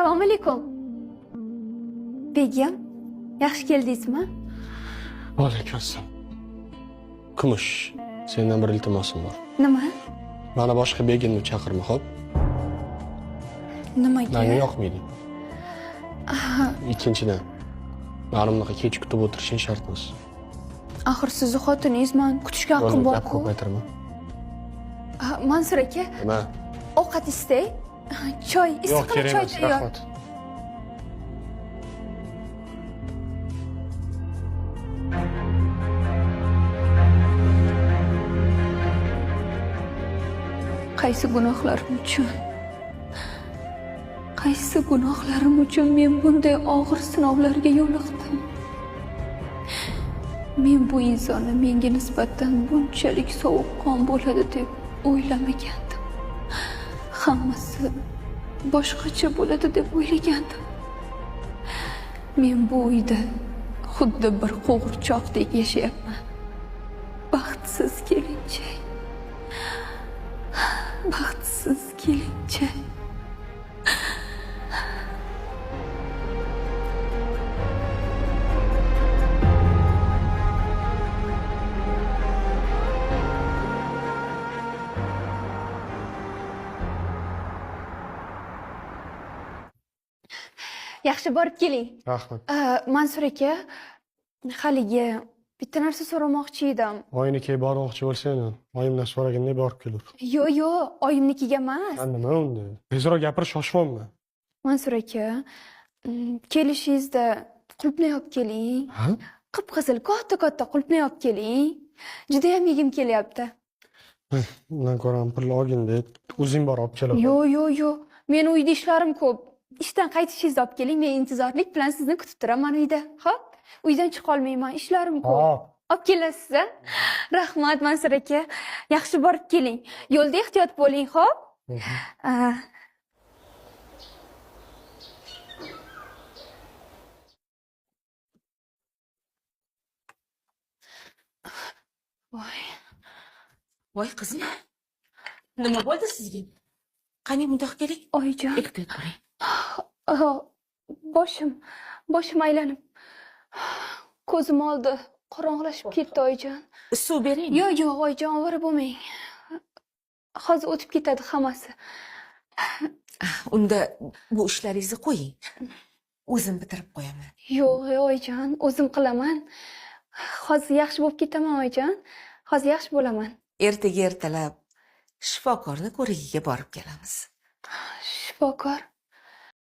Assalomu alaykum. Begim, yaxshi keldingizmi? Alaykum assalom. Kumush, sendan bir iltimosim bor. Nima? Mana boshqa begimni chaqirma, xo'p? Nimaga? Menga yoqmaydi. Ikkinchidan, meni bunaqa kech kutib o'tirishing shart emas. Axir sizni xotiningizman, kutishga haqqim bor-ku. Ko'paytirma. Mansur aka, Nima? ovqat istay. Choy, Yo'q, issiq kerak choy emas, tayyor. rahmat. Qaysi gunohlarim uchun men bunday og'ir sinovlarga yo'liqdim? Men bu insonni menga nisbatan bunchalik sovuqqon bo'ladi deb o'ylamagandim. Hammasi boshqacha bo'ladi deb o'ylagandim. Men bu uyda xuddi bir qo'g'irchoqdek yashayapman. Baxtsiz kelinchak. Baxtsiz kelinchak. Yaxshi borib keling. Rahmat. Mansur aka, haligi bitta narsa so'ramoqchi edim. Oynikiga bormoqchi bo'lsang, oyimdan so'raganday borib kelur. Yo'q, oyimnikiga emas. Nima unda? Tezroq gapir, shoshmayman. Mansur aka, kelishingizda qulupnay olib keling. Ha? Qip-qizil katta qulupnay olib keling. Juda ham yegim kelyapti. Undan ko'ra pul olgin-da, o'zing borib olib kelaver. Yo'q. Men uyda ishlarim ko'p. Ishdan qaytishingizni olib keling. Men intizorlik bilan sizni kutib turaman uyda. Xo'p? Uydan chiqa olmayman, ishlarim ko'p. Hop. Olib kelasiz, a? Rahmat Mansur aka. Yaxshi borib keling. Yo'lda ehtiyot bo'ling, xo'p? Voy qizim, nima bo'ldi sizga? Qani bundoq keling. Oyijon. Ehtiyot bo'ling. Boshim aylanib. Ko'zim oldi qorong'ilashib ketdi, oyijon. Suv bering. Yo'q, oyijon, ovora bo'lmang. Hozir o'tib ketadi hammasi. Unda bu ishlaringizni qo'ying. O'zim bitirib qo'yaman. Yo'q, oyijon, o'zim qilaman. Hozir yaxshi bo'lib ketaman, oyijon. Hozir yaxshi bo'laman. Ertaga ertalab shifokorni ko'rigiga borib kelamiz. Shifokor.